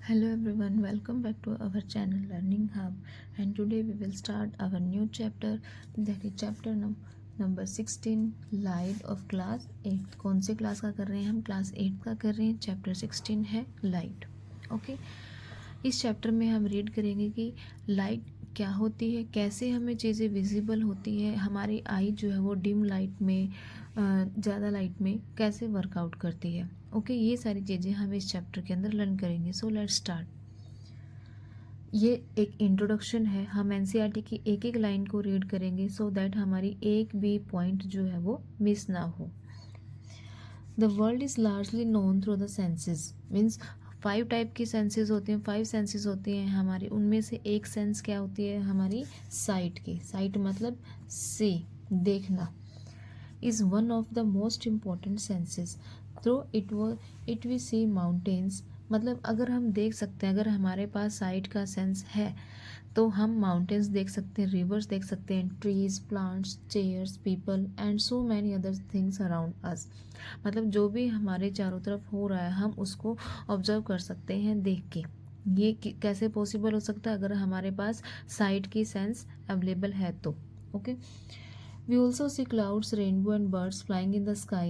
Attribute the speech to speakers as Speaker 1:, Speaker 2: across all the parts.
Speaker 1: Hello everyone, welcome back to our channel Learning Hub, and today we will start our new chapter, that is chapter number 16 light of class 8। कौन से class का कर रहे हैं हम? Class 8 का कर रहे हैं। चैप्टर 16 है लाइट। ओके, इस चैप्टर में हम रीड करेंगे कि लाइट क्या होती है, कैसे हमें चीज़ें विजिबल होती है, हमारी आई जो है वो डिम लाइट में ज़्यादा लाइट में कैसे वर्कआउट करती है। ओके, ये सारी चीज़ें हम इस चैप्टर के अंदर लर्न करेंगे। So let's start. ये एक इंट्रोडक्शन है। हम एनसीईआरटी की एक एक लाइन को रीड करेंगे सो दैट हमारी एक भी पॉइंट जो है वो मिस ना हो। The world is largely known through the senses. Means 5 type की सेंसेस होती हैं, 5 सेंसेस होती हैं हमारी। उनमें से एक सेंस क्या होती है हमारी? साइट की। साइट मतलब सी, देखना। is one of the most important senses. Through it we see mountains. मतलब अगर हम देख सकते हैं, अगर हमारे पास साइट का सेंस है तो हम माउंटेन्स देख सकते हैं, रिवर्स देख सकते हैं, trees, plants, chairs, people and so many other things around us. मतलब जो भी हमारे चारों तरफ हो रहा है हम उसको ऑब्जर्व कर सकते हैं देख के। ये कैसे पॉसिबल हो सकता है? अगर हमारे पास साइट की सेंस अवेलेबल है तो। Okay, we also see clouds, rainbow and birds flying in the sky.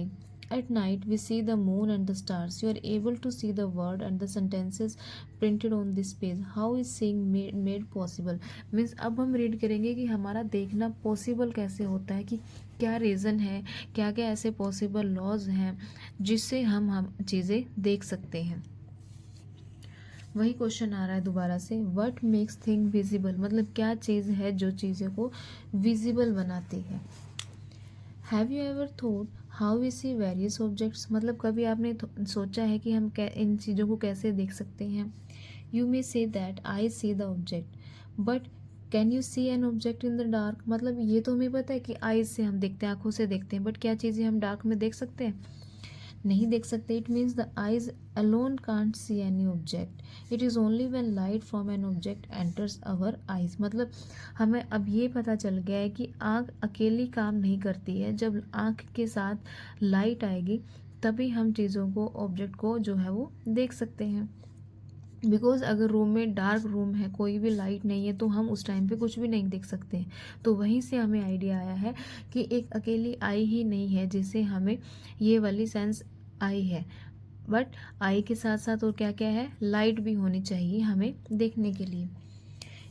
Speaker 1: At night, we see the moon and the stars. You are able to see the word and the sentences printed on this page. How is seeing made possible? Means अब हम read करेंगे कि हमारा देखना possible कैसे होता है, कि क्या रीज़न है, क्या क्या ऐसे पॉसिबल लॉज हैं जिससे हम चीज़ें देख सकते हैं। वही क्वेश्चन आ रहा है दोबारा से, व्हाट मेक्स थिंग विजिबल? मतलब क्या चीज़ है जो चीज़ों को विजिबल बनाती है। Have you ever thought how we see various objects? मतलब कभी आपने सोचा है कि हम इन चीज़ों को कैसे देख सकते हैं। You may say that I see the object but can you see an object in the dark? मतलब ये तो हमें पता है कि आईज से हम देखते हैं, आंखों से देखते हैं, बट क्या चीज़ें हम डार्क में देख सकते हैं? नहीं देख सकते। It means the eyes alone can't see any object. It is only when light from an object enters our eyes. मतलब हमें अब ये पता चल गया है कि आँख अकेली काम नहीं करती है, जब आँख के साथ लाइट आएगी तभी हम चीज़ों को, ऑब्जेक्ट को जो है वो देख सकते हैं। बिकॉज अगर रूम में डार्क रूम है, कोई भी लाइट नहीं है, तो हम उस टाइम पे कुछ भी नहीं देख सकते हैं। तो वहीं से हमें आइडिया आया है कि एक अकेली आई ही नहीं है जिससे हमें ये वाली सेंस आई है, बट आई के साथ साथ और क्या क्या है, लाइट भी होनी चाहिए हमें देखने के लिए।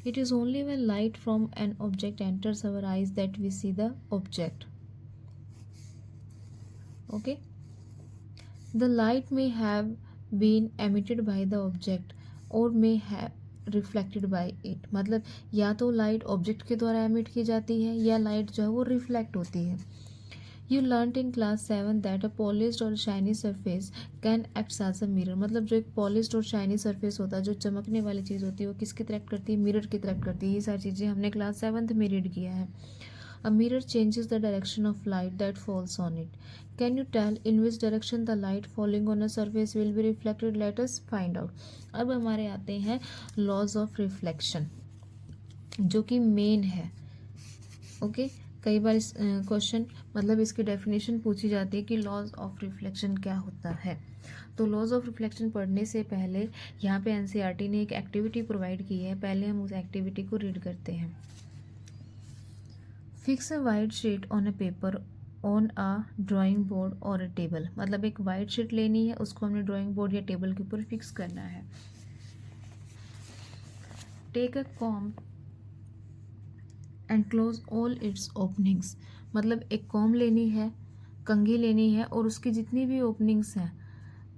Speaker 1: It is only when light from an object enters our eyes that we see the object. Okay, the light may have been emitted by the object और may have reflected by it. मतलब या तो light object के द्वारा emit की जाती है या लाइट जो है वो रिफ्लेक्ट होती है। You learn in class 7 that a polished और shiny surface can act as a mirror. मतलब जो एक पॉलिश्ड और शाइनी सरफेस होता है, जो चमकने वाली चीज़ होती है, वो किसकी तरह एक्ट करती है? मिरर की तरह एक्ट करती है। ये सारी चीज़ें हमने क्लास 7 में रीड किया है। A mirror changes the direction of light that falls on it. Can you tell in which direction the light falling on a surface will be reflected? Let us find out. अब हमारे आते हैं laws of reflection, जो कि main है। Okay, कई बार इस question मतलब इसकी डेफिनेशन पूछी जाती है कि लॉज ऑफ रिफ्लेक्शन क्या होता है। तो लॉज ऑफ रिफ्लेक्शन पढ़ने से पहले यहाँ पे एनसीईआरटी ने एक एक्टिविटी प्रोवाइड की है। पहले हम उस एक्टिविटी को रीड करते हैं। Fix a white sheet on a paper on a drawing board और अ टेबल। मतलब एक वाइट शीट लेनी है, उसको हमने ड्राइंग बोर्ड या टेबल के ऊपर फिक्स करना है। Take a comb and close all its openings. मतलब एक कॉम लेनी है, कंघी लेनी है, और उसकी जितनी भी ओपनिंग्स हैं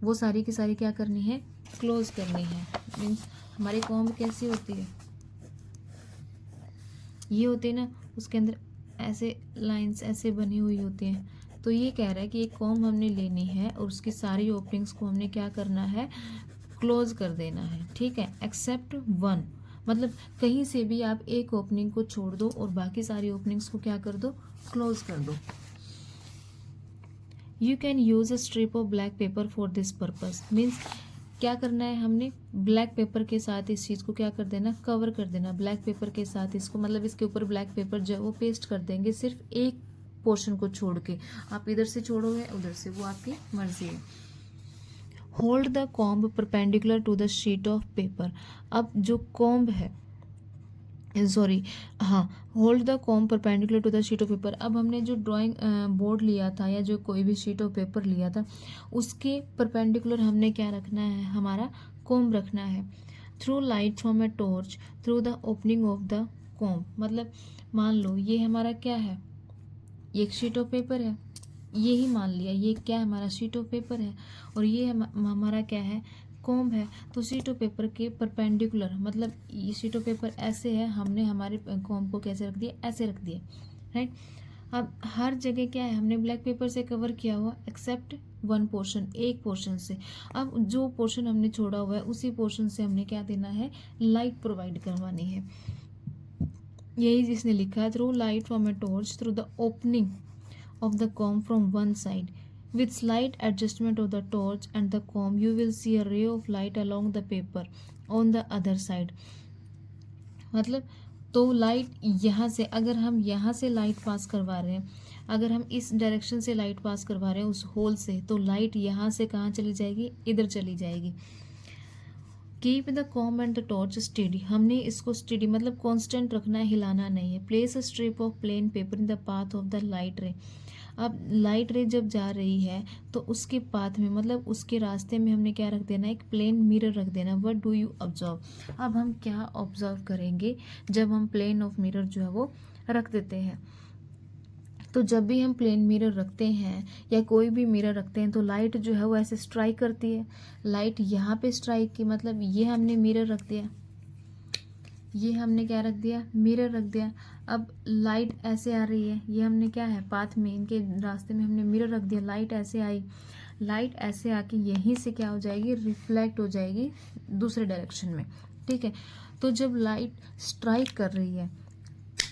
Speaker 1: वो सारी की सारी क्या करनी है? क्लोज करनी है। मीन्स हमारी कॉम कैसी होती है? ये होती है ना, उसके अंदर ऐसे लाइंस ऐसे बनी हुई होती हैं। तो ये कह रहा है कि एक कॉम हमने लेनी है और उसकी सारी ओपनिंग्स को हमने क्या करना है? क्लोज कर देना है। ठीक है, एक्सेप्ट वन। मतलब कहीं से भी आप एक ओपनिंग को छोड़ दो और बाकी सारी ओपनिंग्स को क्या कर दो? क्लोज कर दो। You can use a strip of black pepper for this purpose. Means क्या करना है? हमने ब्लैक पेपर के साथ इस चीज़ को क्या कर देना? कवर कर देना। ब्लैक पेपर के साथ इसको, मतलब इसके ऊपर ब्लैक पेपर जो है वो पेस्ट कर देंगे, सिर्फ एक पोर्शन को छोड़ के। आप इधर से छोड़ोगे उधर से, वो आपकी मर्जी है। Hold the comb perpendicular to the sheet of paper. अब जो कॉम्ब है, सॉरी, हाँ, hold the comb perpendicular to the sheet of paper. अब हमने जो ड्राइंग बोर्ड लिया था या जो कोई भी शीट ऑफ पेपर लिया था, उसके परपेंडिकुलर हमने क्या रखना है, हमारा कॉम्ब रखना है। Through light from a torch through the opening of the comb, मतलब मान लो ये हमारा क्या है, ये एक शीट ऑफ पेपर है, ये ही मान लिया ये क्या है, हमारा शीट ऑफ पेपर है, और ये हमारा क्या है, कॉम्ब है। तो शीट ऑफ पेपर के परपेंडिकुलर, मतलब ये शीट ऑफ पेपर ऐसे है, हमने हमारे कॉम्ब को कैसे रख दिया, ऐसे रख दिया, राइट। अब हर जगह क्या है, हमने ब्लैक पेपर से कवर किया हुआ एक्सेप्ट वन पोर्शन, एक पोर्शन से। अब जो पोर्शन हमने छोड़ा हुआ है उसी पोर्शन से हमने क्या देना है, लाइट प्रोवाइड करवानी है। यही जिसने लिखा है, through light from a torch through the opening of the comb from one side. With slight adjustment of the torch and the comb, you will see a ray of light along the paper on the other side. मतलब तो light यहाँ से, अगर हम यहाँ से light pass करवा रहे हैं, अगर हम इस डायरेक्शन से लाइट पास करवा रहे हैं उस होल से, तो लाइट यहाँ से कहाँ चली जाएगी, इधर चली जाएगी। Keep the comb and the torch steady, हमने इसको स्टेडी मतलब कांस्टेंट रखना है, हिलाना नहीं है। Place a strip of plain paper in the path of the light रे। अब लाइट रे जब जा रही है तो उसके पाथ में, मतलब उसके रास्ते में हमने क्या रख देना है, एक प्लेन मिरर रख देना। व्हाट डू यू ऑब्जर्व, अब हम क्या ऑब्जर्व करेंगे जब हम प्लेन ऑफ मिरर जो है वो रख देते हैं। तो जब भी हम प्लेन मिरर रखते हैं या कोई भी मिरर रखते हैं तो लाइट जो है वो ऐसे स्ट्राइक करती है। लाइट यहाँ पे स्ट्राइक की, मतलब ये हमने मिरर रख दिया, ये हमने क्या रख दिया, मिरर रख दिया। अब लाइट ऐसे आ रही है, ये हमने क्या है, पाथ में, इनके रास्ते में हमने मिरर रख दिया। लाइट ऐसे आई, लाइट ऐसे आके यहीं से क्या हो जाएगी, रिफ्लेक्ट हो जाएगी दूसरे डायरेक्शन में, ठीक है। तो जब लाइट स्ट्राइक कर रही है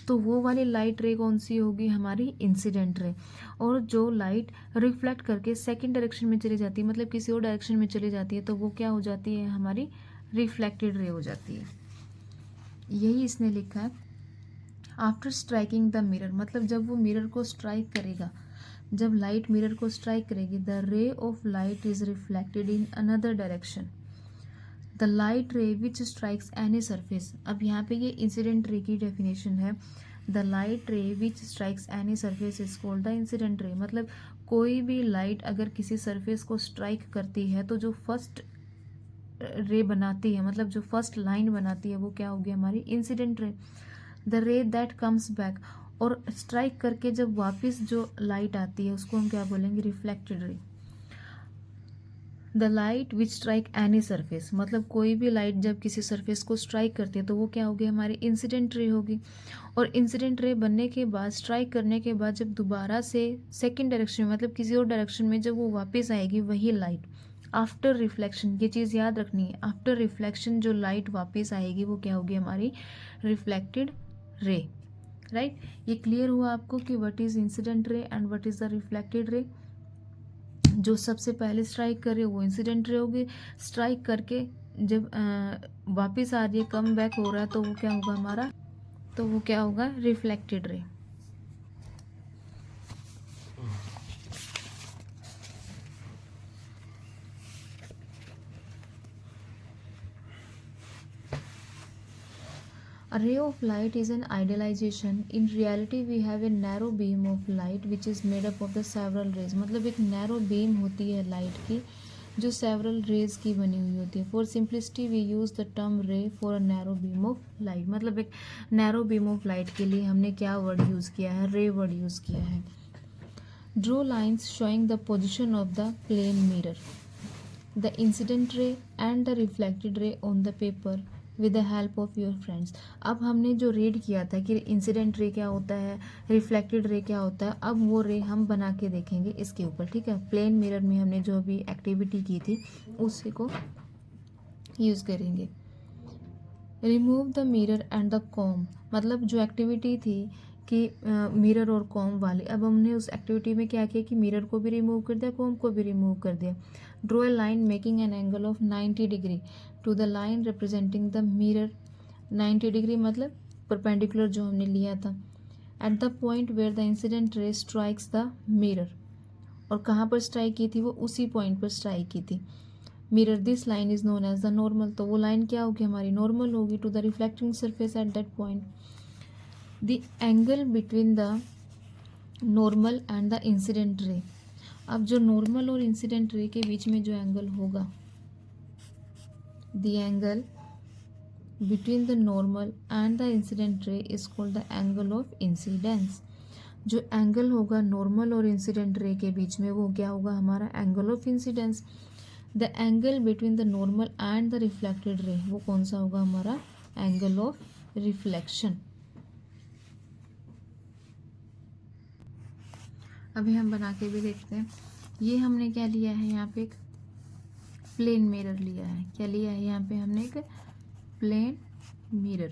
Speaker 1: तो वो वाली लाइट रे कौन सी होगी, हमारी इंसिडेंट रे। और जो लाइट रिफ्लेक्ट करके सेकंड डायरेक्शन में चली जाती है, मतलब किसी और डायरेक्शन में चली जाती है, तो वो क्या हो जाती है, हमारी रिफ्लेक्टेड रे हो जाती है। यही इसने लिखा है। आफ्टर स्ट्राइकिंग द मिरर, मतलब जब वो मिरर को स्ट्राइक करेगा, जब लाइट मिरर को स्ट्राइक करेगी, the ray of light is reflected in another direction. The light रे विच स्ट्राइक्स एनी सरफेस, अब यहाँ पे ये इंसिडेंट रे की डेफिनेशन है। द लाइट रे विच strikes any surface is called the incident रे, मतलब कोई भी लाइट अगर किसी सरफेस को स्ट्राइक करती है तो जो फर्स्ट रे बनाती है, मतलब जो फर्स्ट लाइन बनाती है, वो क्या होगी, हमारी इंसिडेंट रे। द रे दैट कम्स बैक, और स्ट्राइक करके जब वापस जो लाइट आती है उसको हम क्या बोलेंगे, reflected ray. The light which strike any surface, मतलब कोई भी लाइट जब किसी सरफेस को स्ट्राइक करती है तो वो क्या होगी, हमारी इंसिडेंट रे होगी। और इंसिडेंट रे बनने के बाद, स्ट्राइक करने के बाद, जब दोबारा से सेकंड डायरेक्शन में, मतलब किसी और डायरेक्शन में जब वो वापस आएगी वही लाइट, आफ्टर रिफ्लेक्शन, ये चीज़ याद रखनी है, आफ्टर रिफ्लेक्शन जो लाइट वापस आएगी वो क्या होगी, हमारी रिफ्लेक्टेड रे, राइट। ये क्लियर हुआ आपको कि what is incident ray and what is the reflected रे। जो सबसे पहले स्ट्राइक कर रही है वो इंसिडेंट रे होगी, स्ट्राइक करके जब वापस आ रही है, कम बैक हो रहा है, तो वो क्या होगा हमारा, तो वो क्या होगा, reflected ray. A ray of light is an idealization. In reality, we have a narrow beam of light which is made up of the several rays. मतलब एक narrow beam होती है light की जो several rays की बनी हुई होती है. For simplicity, we use the term ray for a narrow beam of light. मतलब एक narrow beam of light के लिए हमने क्या word use किया है, ray word use किया है. Draw lines showing the position of the plane mirror, the incident ray and the reflected ray on the paper with the help of your friends. अब हमने जो रीड किया था कि इंसिडेंट रे क्या होता है, रिफ्लेक्टेड रे क्या होता है, अब वो रे हम बना के देखेंगे इसके ऊपर, ठीक है. प्लेन मिरर में हमने जो अभी एक्टिविटी की थी उसी को यूज़ करेंगे. Remove the mirror and the comb, मतलब जो एक्टिविटी थी कि मिरर और कॉम्ब वाली, अब हमने उस एक्टिविटी में क्या किया कि मिरर को भी रिमूव कर दिया, कॉम्ब को भी रिमूव कर दिया. Draw a line making an angle of 90 degree to the line representing the mirror. 90 degree मतलब परपेंडिकुलर जो हमने लिया था. At the point where the incident ray strikes the mirror, और कहाँ पर स्ट्राइक की थी, वो उसी पॉइंट पर स्ट्राइक की थी. Mirror, this line is known as the normal, तो वो लाइन क्या होगी हमारी, नॉर्मल होगी to the reflecting surface at that point. The angle between the normal and the incident ray, अब जो नॉर्मल और इंसिडेंट रे के बीच में जो एंगल होगा, the angle between the normal and the incident रे is called the angle of incidence. जो angle होगा नॉर्मल और इंसिडेंट रे के बीच में, वो क्या होगा हमारा, angle of incidence. The angle between the normal and the reflected रे, वो कौन सा होगा हमारा, एंगल ऑफ रिफ्लेक्शन। अभी हम बना के भी देखते हैं। ये हमने क्या लिया है, यहाँ पे एक प्लेन मिरर लिया है। क्या लिया है यहाँ पे हमने, एक प्लेन मिरर,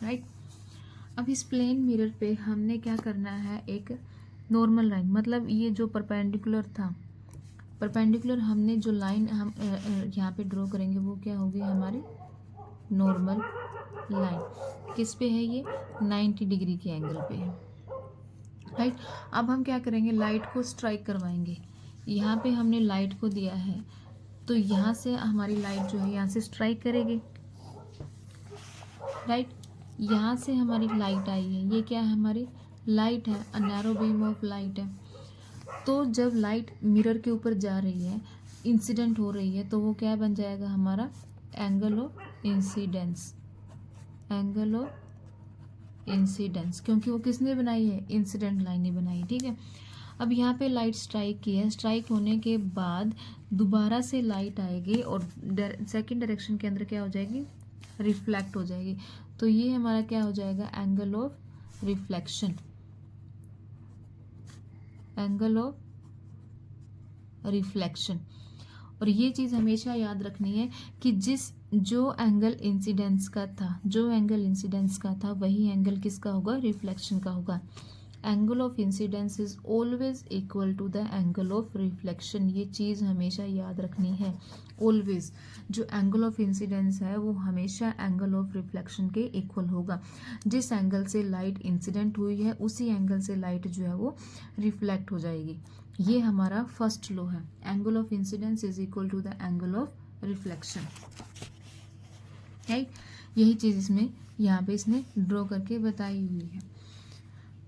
Speaker 1: राइट। अब इस प्लेन मिरर पे हमने क्या करना है, एक नॉर्मल लाइन, मतलब ये जो परपेंडिकुलर था, परपेंडिकुलर हमने जो लाइन हम यहाँ पे ड्रॉ करेंगे वो क्या होगी हमारी, नॉर्मल लाइन। किस पे है ये, 90 डिग्री के एंगल पे है, राइट। अब हम क्या करेंगे, लाइट को स्ट्राइक करवाएंगे। यहाँ पे हमने लाइट को दिया है, तो यहाँ से हमारी लाइट जो है यहाँ से स्ट्राइक करेगी, राइट। यहाँ से हमारी लाइट आई है, ये क्या है हमारी लाइट है, a narrow beam of light है। तो जब लाइट मिरर के ऊपर जा रही है, इंसिडेंट हो रही है, तो वो क्या बन जाएगा हमारा, angle of incidence, angle of incidence, क्योंकि वो किसने बनाई है, इंसिडेंट लाइन ने बनाई, ठीक है। अब यहाँ पे लाइट स्ट्राइक की है, स्ट्राइक होने के बाद दोबारा से लाइट आएगी और सेकंड डायरेक्शन के अंदर क्या हो जाएगी, रिफ्लेक्ट हो जाएगी। तो ये हमारा क्या हो जाएगा, angle of reflection, angle of reflection. और ये चीज़ हमेशा याद रखनी है कि जो एंगल इंसिडेंस का था, जो एंगल इंसिडेंस का था, वही एंगल किसका होगा, रिफ्लेक्शन का होगा। Angle of incidence is always equal to the angle of reflection, ये चीज़ हमेशा याद रखनी है, ऑलवेज। जो एंगल ऑफ इंसिडेंस है वो हमेशा एंगल ऑफ रिफ्लेक्शन के इक्वल होगा। जिस एंगल से लाइट इंसिडेंट हुई है उसी एंगल से लाइट जो है वो रिफ्लेक्ट हो जाएगी। ये हमारा फर्स्ट लॉ है, angle of incidence is equal to the angle of reflection, right. यही चीज़ इसमें यहाँ पे इसने ड्रॉ करके बताई हुई है।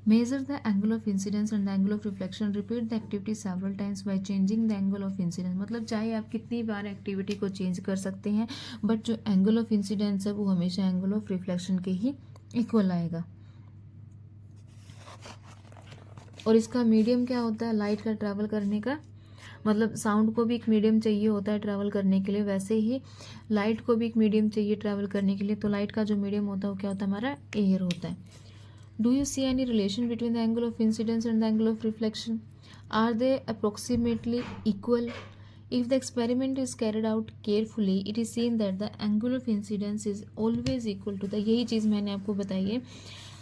Speaker 1: Measure the angle of incidence and the angle of reflection. Repeat the activity several times by changing the angle of incidence. मतलब चाहे आप कितनी बार एक्टिविटी को चेंज कर सकते हैं, बट जो एंगल ऑफ इंसिडेंस है वो हमेशा एंगल ऑफ रिफ्लेक्शन के ही इक्वल आएगा। और इसका मीडियम क्या होता है, लाइट का ट्रैवल करने का, मतलब साउंड को भी एक मीडियम चाहिए होता है ट्रैवल करने के लिए, वैसे ही लाइट को भी एक मीडियम चाहिए ट्रैवल करने के लिए। तो लाइट का जो मीडियम होता है वो क्या होता है हमारा, एयर होता है। Do you see any relation between the angle of incidence and the angle of reflection? Are they approximately equal? If the experiment is carried out carefully, it is seen that the angle of incidence is always equal to the, यही चीज़ मैंने आपको बताई है,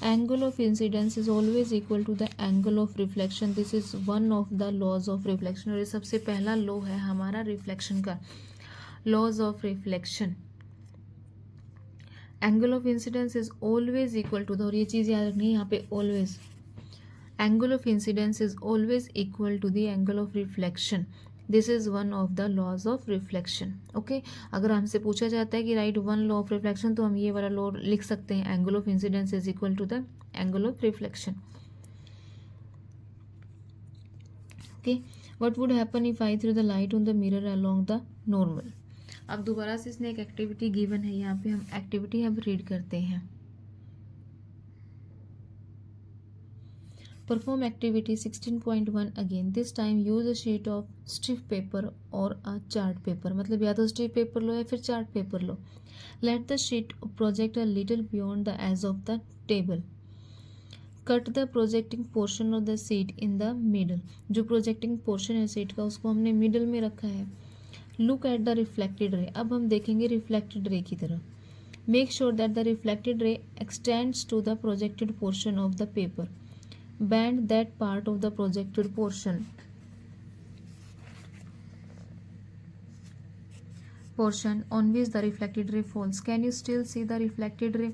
Speaker 1: angle of incidence is always equal to the angle of reflection. This is one of the laws of reflection, और ये सबसे पहला law है हमारा रिफ्लेक्शन का, laws of reflection. Angle of incidence is always equal to the, और ये चीज़ याद रखनी है यहाँ पे, always angle of incidence is always equal to the angle of reflection. This is one of the laws of reflection, okay. अगर हमसे पूछा जाता है कि write one law of reflection, तो हम ये वाला लॉ लिख सकते हैं, angle of incidence is equal to the angle of reflection, okay. What would happen if I through the light on the mirror along the normal. अब दोबारा से इसने एक एक्टिविटी गिवन है, यहाँ पे हम एक्टिविटी अब रीड करते हैं। Perform activity 16.1 again, this time use a sheet of stiff paper और अ चार्ट पेपर, मतलब या तो स्टिफ पेपर लो या फिर चार्ट पेपर लो। Let the sheet project a little beyond the edge of the table. Cut the projecting portion of the sheet in the middle, जो projecting portion है शीट का उसको हमने मिडल में रखा है। लुक एट द रिफ्लेक्टेड रे, अब हम देखेंगे रिफ्लेक्टेड रे की तरफ। Make sure that the reflected ray extends to the projected portion of the paper. Bend that part of the projected portion on which the reflected ray falls. Can you still see the reflected ray?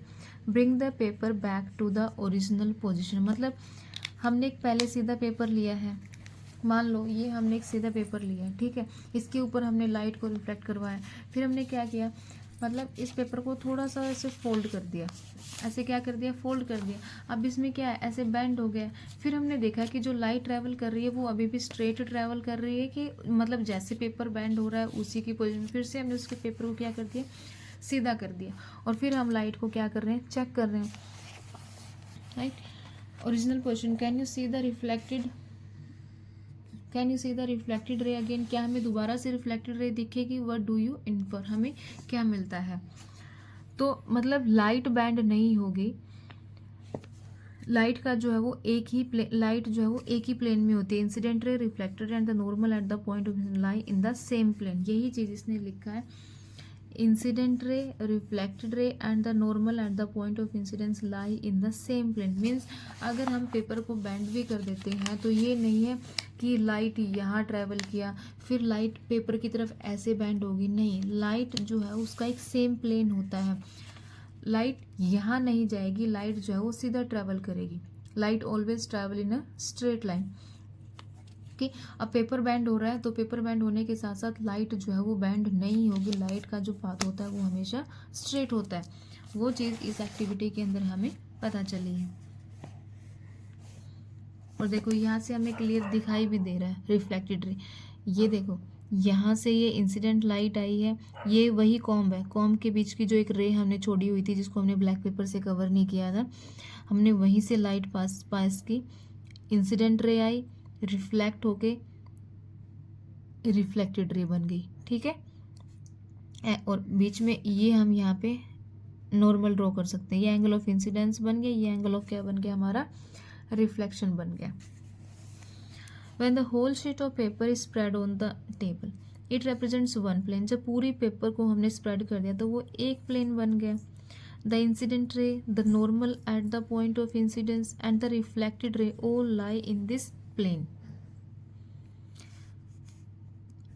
Speaker 1: Bring the paper back to the original position. मतलब हमने एक पहले सीधा paper लिया है मान लो ये हमने एक सीधा पेपर लिया है, ठीक है, इसके ऊपर हमने लाइट को रिफ्लेक्ट करवाया, फिर हमने क्या किया, मतलब इस पेपर को थोड़ा सा ऐसे फोल्ड कर दिया, ऐसे क्या कर दिया, फोल्ड कर दिया। अब इसमें क्या है, ऐसे बेंड हो गया। फिर हमने देखा कि जो लाइट ट्रैवल कर रही है वो अभी भी स्ट्रेट ट्रैवल कर रही है कि मतलब जैसे पेपर बेंड हो रहा है उसी की पोजीशन। फिर से हमने उसके पेपर को क्या कर दिया, सीधा कर दिया। और फिर हम लाइट को क्या कर रहे हैं, चेक कर रहे हैं, right. Original question, can you C the reflected रे अगेन। क्या हमें दोबारा से रिफ्लेक्टेड रे दिखेगी, व्हाट डू यू इन्फर, हमें क्या मिलता है। तो मतलब लाइट बैंड नहीं होगी, लाइट का जो है वो एक ही प्लेन में होती है। Incident ray, reflected and the normal at the point of lie in the same plane. यही चीज इसने लिखा है, incident ray, reflected ray and the normal at the point of incidence lie in the same plane. Means अगर हम paper को bend भी कर देते हैं तो ये नहीं है कि लाइट यहाँ ट्रैवल किया फिर लाइट पेपर की तरफ ऐसे बेंड होगी, नहीं, लाइट जो है उसका एक सेम प्लेन होता है। लाइट यहाँ नहीं जाएगी, लाइट जो है वो सीधा ट्रैवल करेगी। Light always travel in a straight line. कि अब पेपर बैंड हो रहा है तो पेपर बैंड होने के साथ साथ लाइट जो है वो बैंड नहीं होगी, लाइट का जो पाथ होता है वो हमेशा स्ट्रेट होता है। वो चीज़ इस एक्टिविटी के अंदर हमें पता चली है। और देखो यहाँ से हमें क्लियर दिखाई भी दे रहा है रिफ्लेक्टेड रे। ये देखो यहाँ से ये इंसिडेंट लाइट आई है, ये वही कॉम्ब है, कॉम्ब के बीच की जो एक रे हमने छोड़ी हुई थी जिसको हमने ब्लैक पेपर से कवर नहीं किया था, हमने वहीं से लाइट पास की, इंसिडेंट रे आई, रिफ्लेक्ट होके रिफ्लेक्टेड रे बन गई, ठीक है। और बीच में ये हम यहाँ पे नॉर्मल ड्रॉ कर सकते हैं। ये एंगल ऑफ इंसिडेंस बन गया, ये एंगल ऑफ क्या बन गया, हमारा रिफ्लेक्शन बन गया। When the whole sheet of paper is spread on the table, it represents one plane. जब पूरी पेपर को हमने स्प्रेड कर दिया तो वो एक प्लेन बन गया। The incident ray, the normal at the point of incidence and the reflected ray all lie in this plane.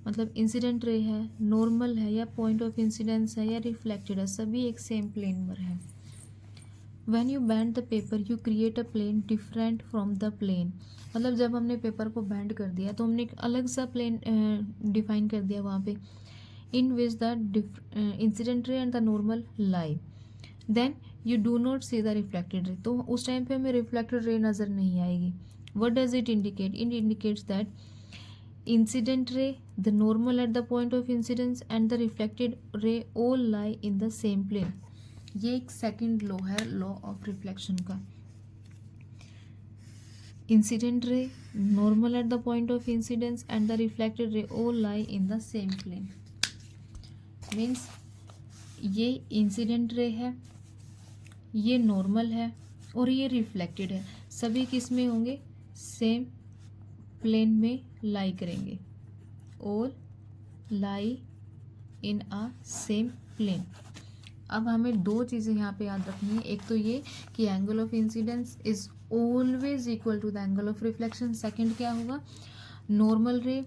Speaker 1: मतलब इंसिडेंट रे है, नॉर्मल है या पॉइंट ऑफ इंसिडेंस है या रिफ्लेक्टेड है, सभी एक सेम प्लेन पर है। When you bend the paper, you create a plane different from the plane. मतलब जब हमने पेपर को बैंड कर दिया तो हमने एक अलग सा प्लेन डिफाइन कर दिया वहाँ पे, in which the incident ray and the normal lie. Then you do not see the reflected ray, तो उस टाइम पे हमें रिफ्लेक्टेड रे नज़र नहीं आएगी। What does it indicate, it indicates that incident ray, the normal at the point of incidence and the reflected ray all lie in the same plane. ये एक second law है, law of reflection का। Incident ray, normal at the point of incidence and the reflected ray all lie in the same plane. Means ये incident ray है, ये normal है और ये रिफ्लेक्टेड है, सभी किस में होंगे, सेम प्लेन में लाई करेंगे, all lie in a same plane. अब हमें दो चीज़ें यहाँ पे याद रखनी है, एक तो ये कि angle of incidence is always equal to the angle of reflection. Second क्या होगा, normal ray,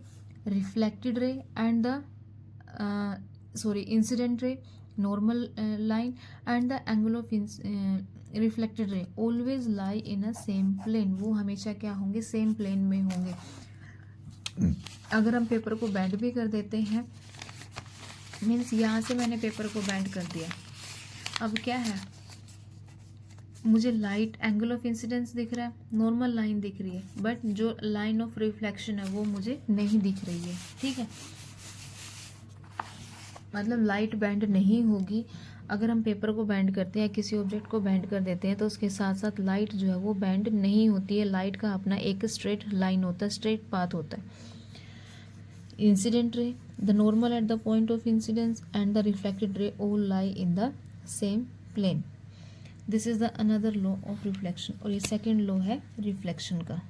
Speaker 1: reflected ray and the incident ray, normal line and the angle of reflected ray always lie in a same plane. वो हमेशा क्या होंगे, same plane में होंगे। अगर हम पेपर को बेंड भी कर देते हैं, मीन्स यहाँ से मैंने पेपर को बेंड कर दिया, अब क्या है, मुझे लाइट एंगल ऑफ इंसिडेंस दिख रहा है, नॉर्मल लाइन दिख रही है, बट जो लाइन ऑफ रिफ्लेक्शन है वो मुझे नहीं दिख रही है, ठीक है। मतलब लाइट बैंड नहीं होगी। अगर हम पेपर को बैंड करते हैं, किसी ऑब्जेक्ट को बैंड कर देते हैं तो उसके साथ साथ लाइट जो है वो बैंड नहीं होती है। लाइट का अपना एक स्ट्रेट लाइन होता है, स्ट्रेट पाथ होता है। इंसिडेंट रे, the normal at the point of incidence and the reflected ray all lie in the same plane. This is the another law of reflection और ये second law है reflection का।